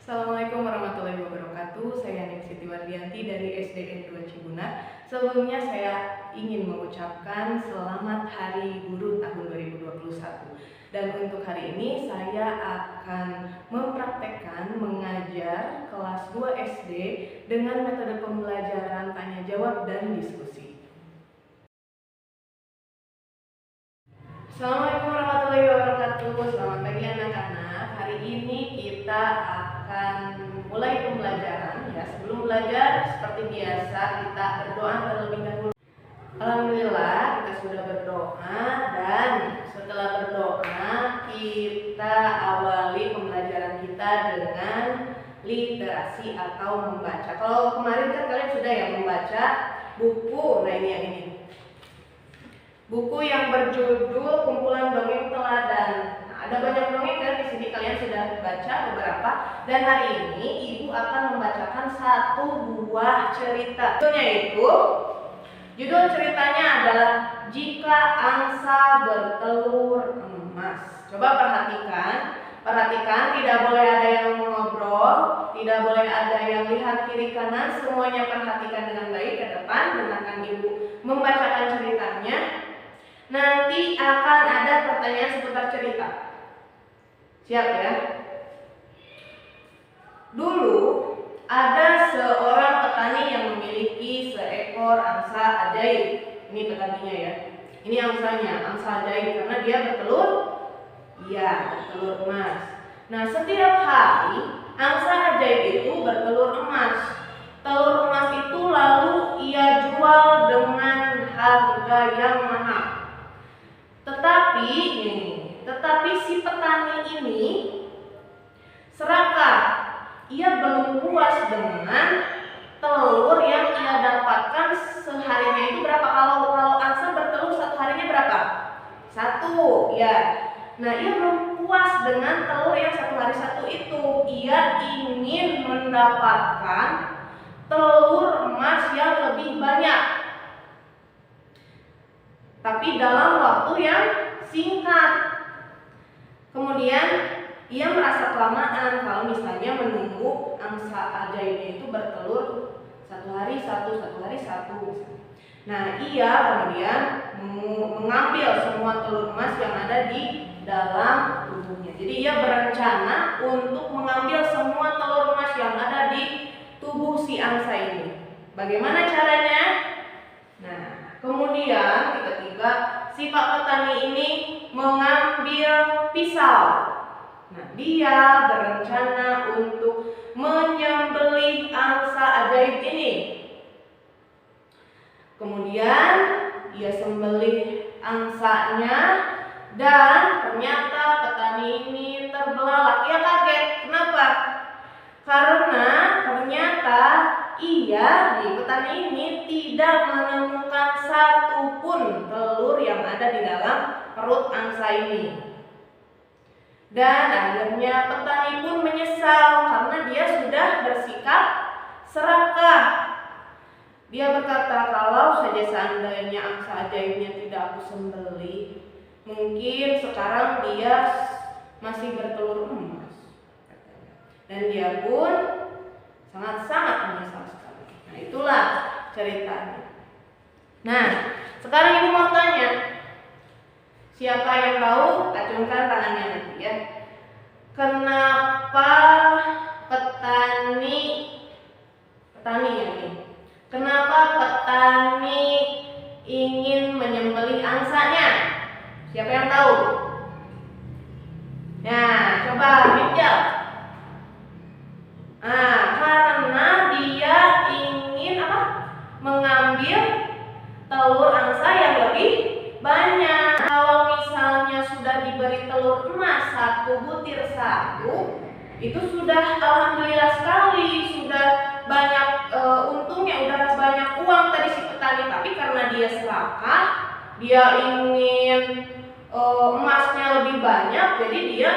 Assalamualaikum warahmatullahi wabarakatuh. Saya Nek Siti Wardianti dari SDN 2 Cibunar. Sebelumnya saya ingin mengucapkan selamat Hari Guru tahun 2021. Dan untuk hari ini saya akan mempraktekkan mengajar kelas 2 SD dengan metode pembelajaran tanya jawab dan diskusi. Assalamualaikum warahmatullahi wabarakatuh. Selamat pagi anak-anak. Hari ini kita akan mulai pembelajaran ya. Sebelum belajar seperti biasa kita berdoa terlebih dahulu. Alhamdulillah kita sudah berdoa, dan setelah berdoa kita awali pembelajaran kita dengan literasi atau membaca. Kalau kemarin kan kalian sudah ya membaca buku, nah ini yang ini. Buku yang berjudul Kumpulan Dongeng Teladan. Nah, ada banyak dongeng kan di sini, kalian sudah baca beberapa. Dan hari ini ibu akan membacakan satu buah cerita. Judul ceritanya adalah Jika Angsa Bertelur Emas. Coba perhatikan, tidak boleh ada yang mengobrol, tidak boleh ada yang lihat kiri kanan, semuanya perhatikan dengan baik ke depan, dengarkan ibu membacakan ceritanya. Nanti akan ada pertanyaan seputar cerita. Siap ya? Dulu ada seorang petani yang memiliki seekor angsa ajaib. Ini petaninya ya. Ini angsanya, angsa ajaib, karena dia bertelur. Iya, bertelur emas. Nah, setiap hari angsa ajaib itu bertelur emas. Telur emas itu lalu ia jual dengan harga yang mahal. Tetapi si petani ini serakah. Ia belum puas dengan telur yang ia dapatkan seharinya itu berapa? Kalau angsa bertelur satu harinya berapa? 1 ya. Nah, ia belum puas dengan telur yang satu hari 1 itu. Ia ingin mendapatkan telur emas yang lebih banyak, tapi dalam waktu yang singkat. Kemudian ia merasa kelamaan kalau misalnya menunggu angsa ajaibnya itu bertelur satu hari satu. Nah, ia kemudian mengambil semua telur emas yang ada di dalam tubuhnya. Jadi ia berencana untuk mengambil semua telur emas yang ada di tubuh si angsa ini. Bagaimana caranya? Nah, kemudian tiba-tiba si Pak Petani ini mengambil pisau. Nah, dia berencana untuk menyembelih angsa ajaib ini. Kemudian ia sembelih angsanya, dan ternyata petani ini terbelalak. Ia kaget. Kenapa? Karena ternyata petani ini tidak menemukan satupun telur yang ada di dalam perut angsa ini. Dan akhirnya petani pun menyesal karena dia sudah bersikap serakah. Dia berkata, kalau saja seandainya angsa ajaibnya tidak aku sembelih, mungkin sekarang dia masih bertelur emas. Dan dia pun sangat-sangat menyesal sekali. Nah, itulah ceritanya. Nah, sekarang ibu mau tanya, siapa yang tahu? Acungkan tangannya nanti ya. Kenapa petani yang ini? Kenapa petani ingin menyembelih angsanya? Siapa yang tahu? Nah, coba jawab. Karena dia ingin mengambil telur angsa yang lebih banyak. Kalau misalnya sudah diberi telur emas 1 butir 1, itu sudah alhamdulillah sekali, sudah banyak untungnya, udah banyak uang tadi si petani. Tapi karena dia serakah, dia ingin emasnya lebih banyak, jadi dia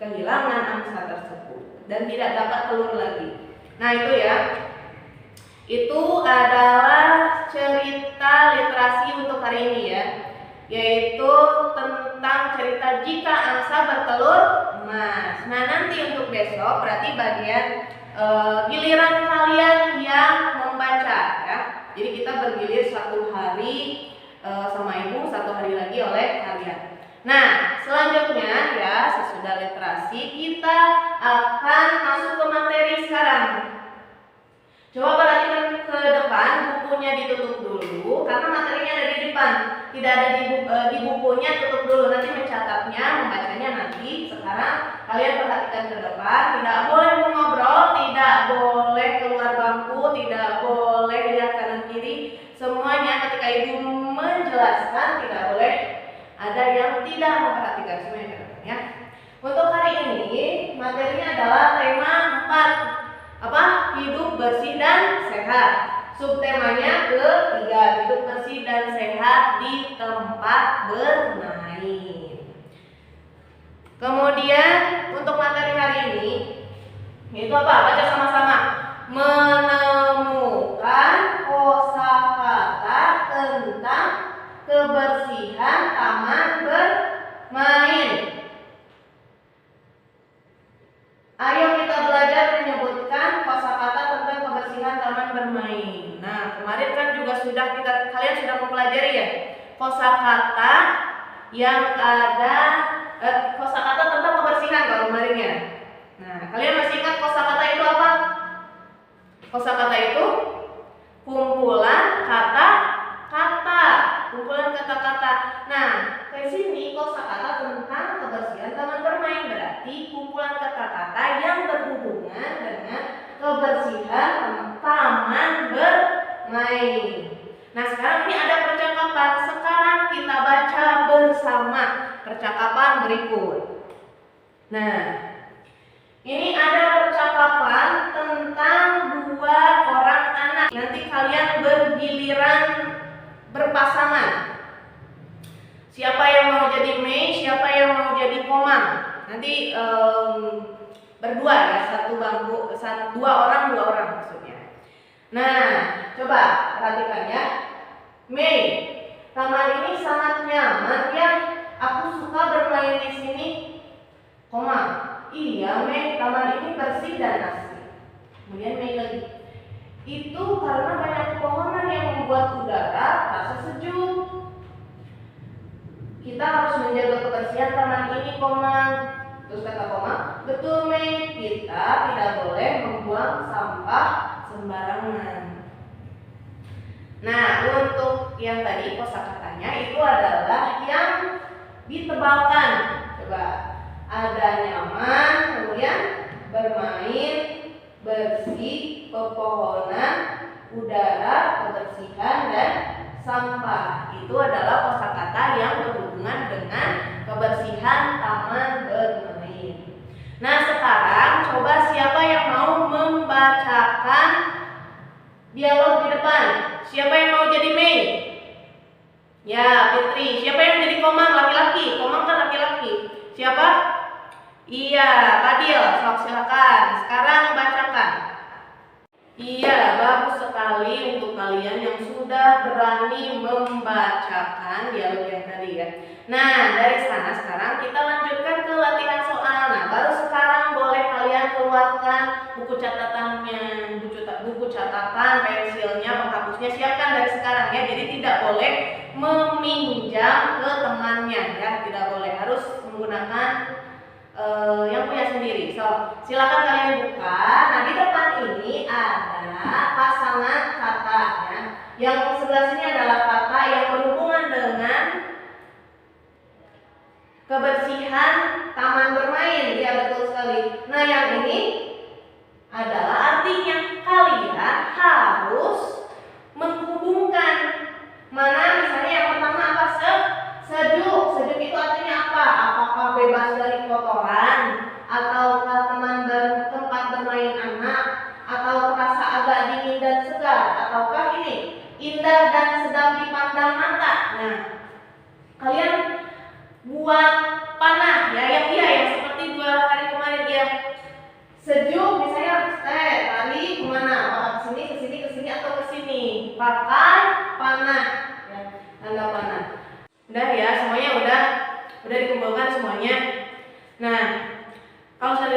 kehilangan angsa tersebut dan tidak dapat telur lagi. Nah, itu ya. Itu adalah cerita literasi untuk hari ini ya, yaitu tentang tentang cerita jika angsa bertelur emas. Nah, nanti untuk besok berarti bagian giliran kalian yang membaca ya. Jadi kita bergilir 1 hari sama ibu, 1 hari lagi oleh kalian. Nah, selanjutnya ya, sesudah literasi kita akan masuk ke materi sekarang. Coba perhatikan ke depan, bukunya ditutup dulu karena materinya ada di depan. Tidak ada di bukunya, tutup dulu, nanti mencatatnya, membacanya nanti. Sekarang kalian perhatikan ke depan, tidak boleh mengobrol, tidak boleh keluar bangku, tidak boleh lihat kanan kiri. Semuanya ketika ibu menjelaskan tidak boleh ada yang tidak memperhatikan, semuanya ya. Untuk hari ini materinya adalah tema 4, hidup bersih dan sehat. Subtemanya ketiga, hidup bersih dan sehat di tempat bermain. Kemudian untuk materi hari ini itu apa? Baca sama-sama. Menemukan kosakata tentang kebersihan taman bermain. Ayo kita belajar menyebutkan kosakata tentang kebersihan taman bermain. Nah, kemarin kan juga kalian sudah mempelajari ya kosakata yang ada kosakata tentang kebersihan kalau kemarin ya. Nah, kalian masih ingat kosakata itu apa? Kosakata itu kumpulan kata-kata, kumpulan kata-kata. Nah, di sini kosakata tentang kebersihan taman bermain berarti kumpulan kata-kata yang berhubungan dengan kebersihan taman bermain. Nah, sekarang ini ada percakapan. Sekarang kita baca bersama percakapan berikut. Nah, ini ada percakapan tentang 2 orang anak. Nanti kalian bergiliran berpasangan. Siapa yang mau jadi Mei, siapa yang mau jadi Komang. Nanti berdua ya, 2 orang maksudnya. Nah, coba perhatikan ya. Mei, taman ini sangat nyaman ya. Aku suka bermain di sini. Komang, iya Mei, taman ini bersih dan asri. Kemudian Mei lagi, itu karena banyak pepohonan yang membuat udara terasa sejuk. Kita harus menjaga kebersihan taman ini, Komang. Terus kata Komang, betul Mei, kita tidak boleh membuang sampah sembarangan. Nah, untuk yang tadi kosakatanya itu adalah yang ditebalkan. Coba, ada nyaman, kemudian bermain, bersih, pepohonan, udara, kebersihan, dan sampah. Itu adalah kosakata yang berhubungan dengan kebersihan taman bermain. Nah, sekarang coba siapa yang mau membacakan dialog di depan? Siapa yang mau jadi Mei? Ya, Fitri. Siapa yang jadi Komang? Laki-laki. Komang kan laki-laki. Siapa? Iya, Fadil. Sok silakan. Sekarang bacakan. Iya, bagus sekali untuk kalian yang sudah berani membacakan dialog yang tadi ya. Nah, dari sana sekarang kita lanjutkan ke latihan soal. Nah, baru sekarang boleh kalian keluarkan buku catatannya, buku catatan, pensilnya, penghapusnya siapkan dari sekarang ya. Jadi tidak boleh meminjam ke temannya ya, tidak boleh, harus menggunakan yang punya sendiri. So, silakan kalian buka. Nah, di depan ini ada pasangan kata ya. Yang sebelah sini adalah kata yang berhubungan dengan kebersihan taman bermain. Ya, betul sekali. Nah, yang ini adalah artinya kalian harus menghubungkan. Mana misalnya yang pertama apa? Sejuk. Sejuk itu artinya apa? Apakah bebas dari kotoran, atau tempat bermain anak, atau terasa agak dingin dan segar, ataukah ini indah dan sedap dipandang mata. Nah, kalian buat panah ya, yang seperti 2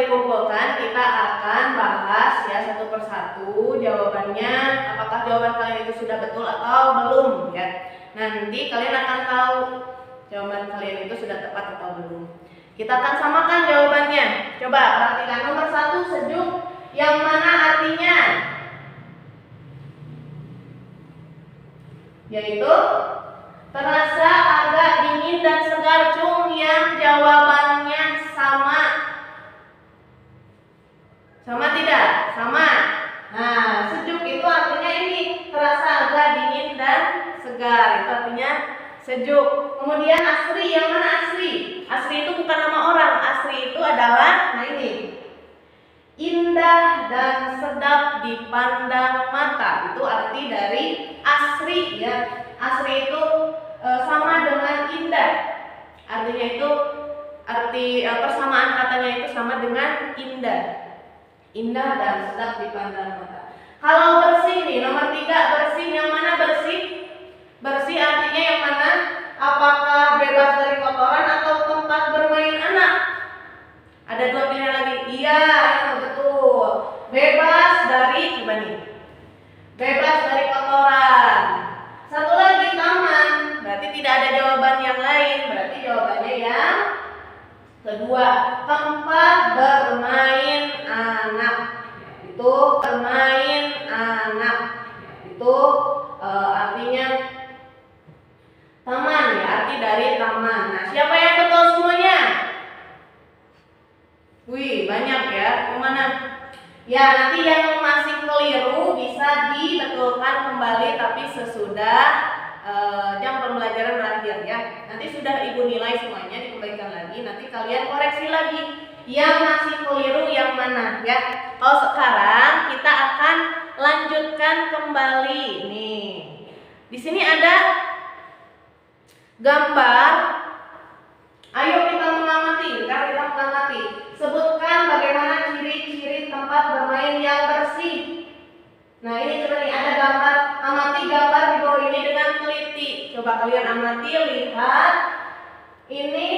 dikumpulkan, kita akan bahas ya satu persatu jawabannya. Apakah jawaban kalian itu sudah betul atau belum ya. Nanti kalian akan tahu jawaban kalian itu sudah tepat atau belum. Kita akan samakan jawabannya. Coba perhatikan nomor 1, sejuk yang mana artinya? Yaitu terasa agak dingin dan segar. Cung, yang jawabannya sama. Sama tidak? Sama. Nah, sejuk itu artinya ini, terasa agak dingin dan segar. Itu artinya sejuk. Kemudian asri, yang mana asri? Asri itu bukan nama orang. Asri itu adalah, nah ini, indah dan sedap dipandang mata. Itu arti dari asri ya. Asri itu sama dengan indah. Artinya itu persamaan katanya itu sama dengan indah. Indah dan sedap dipandang mata. Kalau bersih nih, nomor 3, bersih yang mana bersih? Bersih artinya yang mana? Apakah bebas dari kotoran atau tempat bermain anak? Ada 2 pilihan lagi. Iya, betul. Bebas dari, coba nih. Bebas dari kotoran. Satu lagi, taman. Berarti tidak ada jawaban yang lain. Berarti jawabannya yang kedua, tempat bermain anak. Itu bermain anak. Itu artinya taman ya, arti dari taman. Nah, siapa yang betul semuanya? Wih, banyak ya. Kemana? Ya, nanti yang masih keliru bisa dibetulkan kembali, tapi sesudah jam pembelajaran berakhir ya. Nanti sudah ibu nilai semuanya, dikembalikan lagi. Nanti kalian koreksi lagi yang masih keliru yang mana ya. Kalau sekarang kita akan lanjutkan kembali. Nih, di sini ada gambar. Ayo kita mengamati, sebutkan bagaimana ciri-ciri tempat bermain yang bersih. Nah, ini coba nih, ada gambar. Amati gambar di bawah ini dengan teliti. Coba kalian amati, lihat. Ini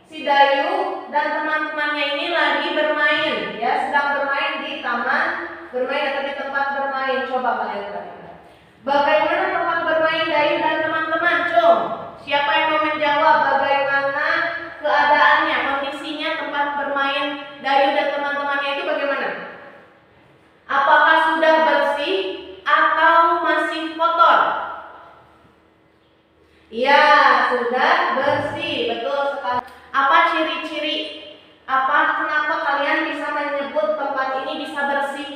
si Dayu dan teman-temannya ini lagi bermain, ya, sedang bermain di taman bermain atau di tempat bermain. Coba kalian perhatikan. Bagaimana tempat bermain Dayu dan teman-teman? Cung, siapa yang mau menjawab bagaimana keadaannya, kondisinya tempat bermain Dayu dan teman-temannya itu bagaimana? Apakah sudah bersih atau masih kotor? Iya, sudah bersih, betul sekali. Apa ciri-ciri? Kenapa kalian bisa menyebut tempat ini bisa bersih?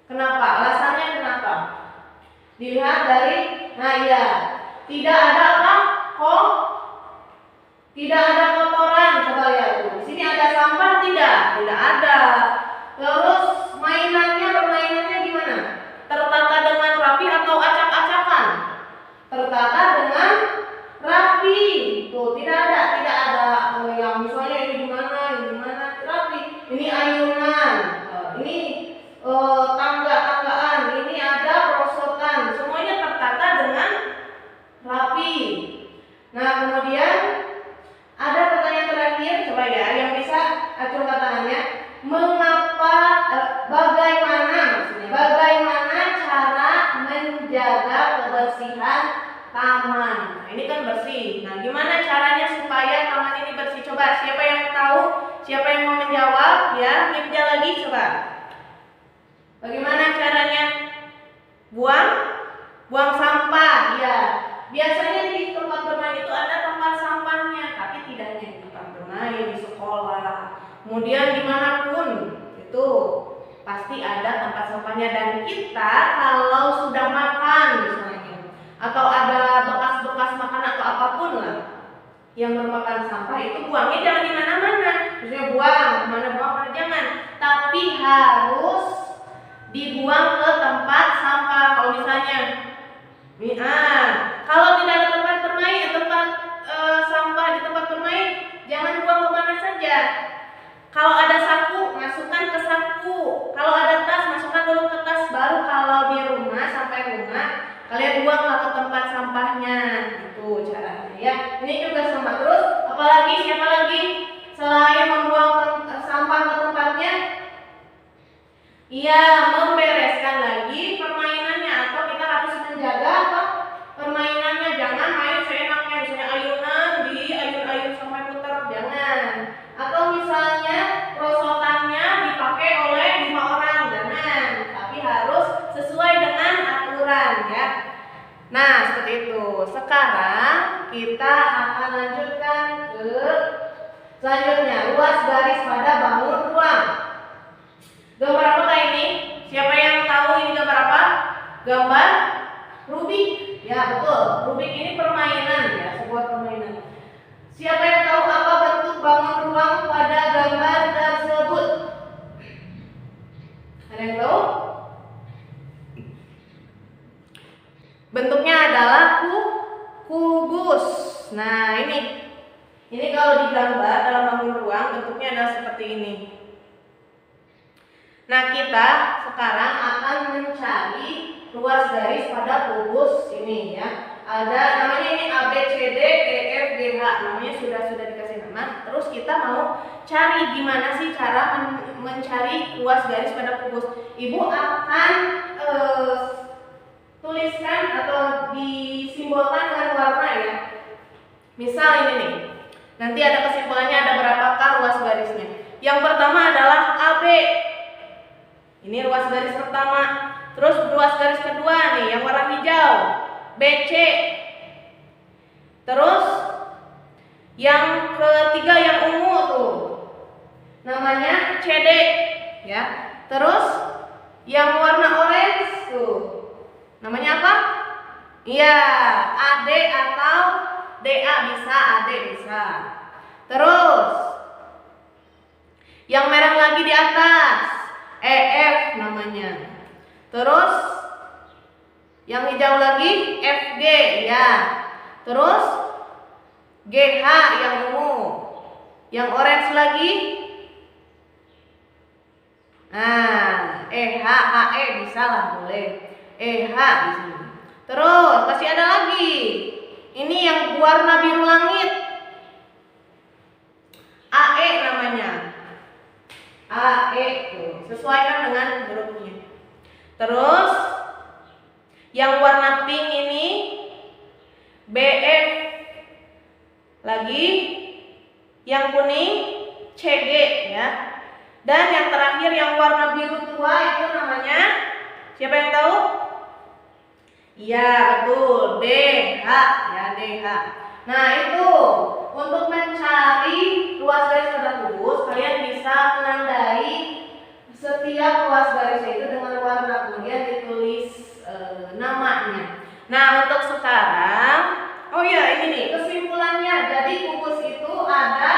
Kenapa? Alasannya kenapa? Dilihat dari, nah ya, tidak ada apa? Tidak ada kotoran. Coba lihat tuh. Di sini ada sampah tidak? Tidak ada. Terus permainannya gimana? Tertata dengan rapi atau acak-acakan? Tertata dengan rapi. Tuh, tidak ada yang misalnya ini gimana, rapi. Ini ayunan. Ini tangga-tanggaan. Ini ada perosotan. Semuanya tertata dengan rapi. Nah, kemudian ada pertanyaan terakhir, coba ya, yang bisa acungkan tangannya. Bagaimana cara menjaga kebersihan taman? Nah, ini kan bersih. Nah, gimana caranya supaya taman ini bersih? Coba, siapa yang tahu? Siapa yang mau menjawab? Ya, mic-nya lagi, coba. Bagaimana caranya? Buang sampah. Ya, biasanya di tempat bermain itu ada tempat sampahnya, tapi tidak hanya di tempat bermain, di sekolah, kemudian dimanapun itu pasti ada tempat sampahnya. Dan kita kalau sudah makan misalnya, atau ada bekas-bekas makanan atau apapun lah yang merupakan sampah, itu buangnya jangan di mana-mana. Maksudnya buang mana jangan, tapi harus dibuang ke tempat sampah. Kalau misalnya kalau tidak ada tempat bermain, sampah di tempat bermain, jangan buang kemana saja. Kalau ada saku, masukkan ke saku. Kalau ada tas, masukkan dulu ke tas. Baru kalau di rumah, sampai rumah, kalian buanglah ke tempat sampahnya. Itu caranya ya. Ini juga sama terus. Apalagi siapa lagi selain membuang sampah ke tempat Iya, membereskan lagi permainannya, atau kita harus menjaga apa? Permainannya, jangan main seenaknya, misalnya ayunan diayun-ayun sampai putar, jangan. Atau misalnya perosotannya dipakai oleh 5 orang, jangan. Tapi harus sesuai dengan aturan ya. Nah, seperti itu. Sekarang kita akan lanjutkan ke selanjutnya, ruas garis pada bangun ruang. Gambar apakah ini? Siapa yang tahu ini gambar apa? Gambar Rubik. Ya, betul. Rubik ini permainan ya, sebuah permainan. Siapa yang tahu apa bentuk bangun ruang pada gambar tersebut? Ada yang tahu? Bentuknya adalah kubus. Nah, ini kalau digambar dalam bangun ruang bentuknya adalah seperti ini. Nah, kita sekarang akan mencari ruas garis pada kubus ini ya. Ada namanya ini A B C D E F G H. Namanya sudah dikasih nama. Terus kita mau cari gimana sih cara mencari ruas garis pada kubus. Ibu akan tuliskan atau disimbolkan dengan warna ya. Misal ini nih. Nanti ada kesimpulannya, ada berapakah ruas garisnya. Yang pertama adalah AB. Ini ruas garis pertama. Terus ruas garis kedua nih yang warna hijau, BC. Terus yang ketiga yang ungu tuh namanya CD ya. Terus yang warna orange tuh namanya apa? Iya, AD atau DA bisa, AD bisa. Terus yang merah lagi di atas EF namanya. Terus yang hijau lagi FG ya. Terus GH yang ungu. Yang orange lagi EH, HE bisa lah, boleh. EH di sini. Terus masih ada lagi. Ini yang warna biru langit. AE namanya. AE tuh, sesuaikan dengan hurufnya. Terus yang warna pink ini BF. Lagi yang kuning CG ya. Dan yang terakhir yang warna biru tua itu namanya, siapa yang tahu? Iya, betul, DH ya, DH. Nah, itu untuk mencari ruas garis pada kubus, kalian bisa menandai setiap ruas garis itu dengan warna, kemudian ditulis namanya. Nah, untuk sekarang, oh ya, ini nih kesimpulannya. Jadi kubus itu ada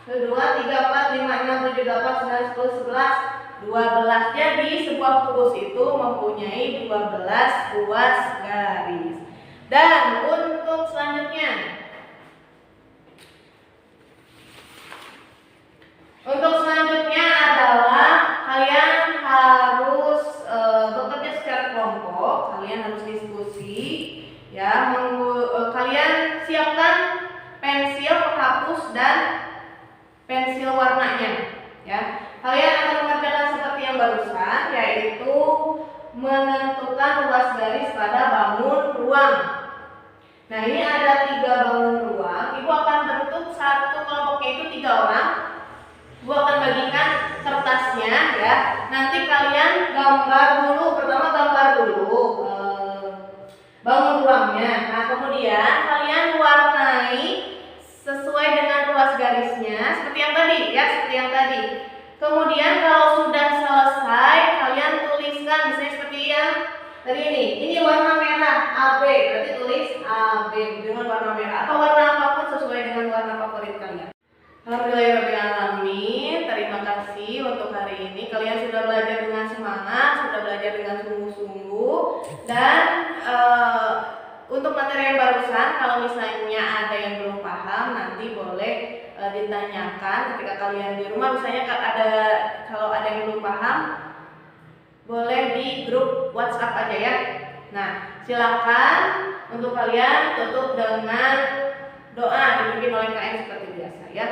2, 3, 4, 5, 6, 7, 8, 9, 10, 11, 12. Jadi sebuah kubus itu mempunyai 12 ruas garis. Dan untuk selanjutnya, adalah kalian harus bekerja secara kelompok, kalian harus diskusi ya. Kalian siapkan pensil, penghapus dan pensil warnanya ya. Kalian akan mengerjakan seperti yang barusan, yaitu menentukan ruas garis pada bangun ruang. Nah, ini ada 3 bangun ruang. Ibu akan bentuk satu kelompoknya itu 3 orang. Ibu akan bagikan kertasnya ya. Nanti kalian gambar dulu, pertama gambar dulu bangun ruangnya. Nah, kemudian kalian warnai sesuai dengan ruas garisnya seperti yang tadi ya, seperti yang tadi. Kemudian kalau sudah selesai, kalian tuliskan misalnya seperti yang tadi ini warna merah AB, berarti tulis AB dengan warna merah atau warna apapun sesuai dengan warna favorit kalian. Alhamdulillahirobbilalamin. Terima kasih untuk hari ini. Kalian sudah belajar dengan semangat, sudah belajar dengan sungguh-sungguh. Dan untuk materi yang barusan, kalau misalnya ada yang belum paham, nanti boleh ditanyakan ketika kalian di rumah. Misalnya kalau ada yang belum paham, boleh di grup WhatsApp aja ya. Nah, silakan untuk kalian tutup dengan doa dipimpin oleh KM seperti biasa ya.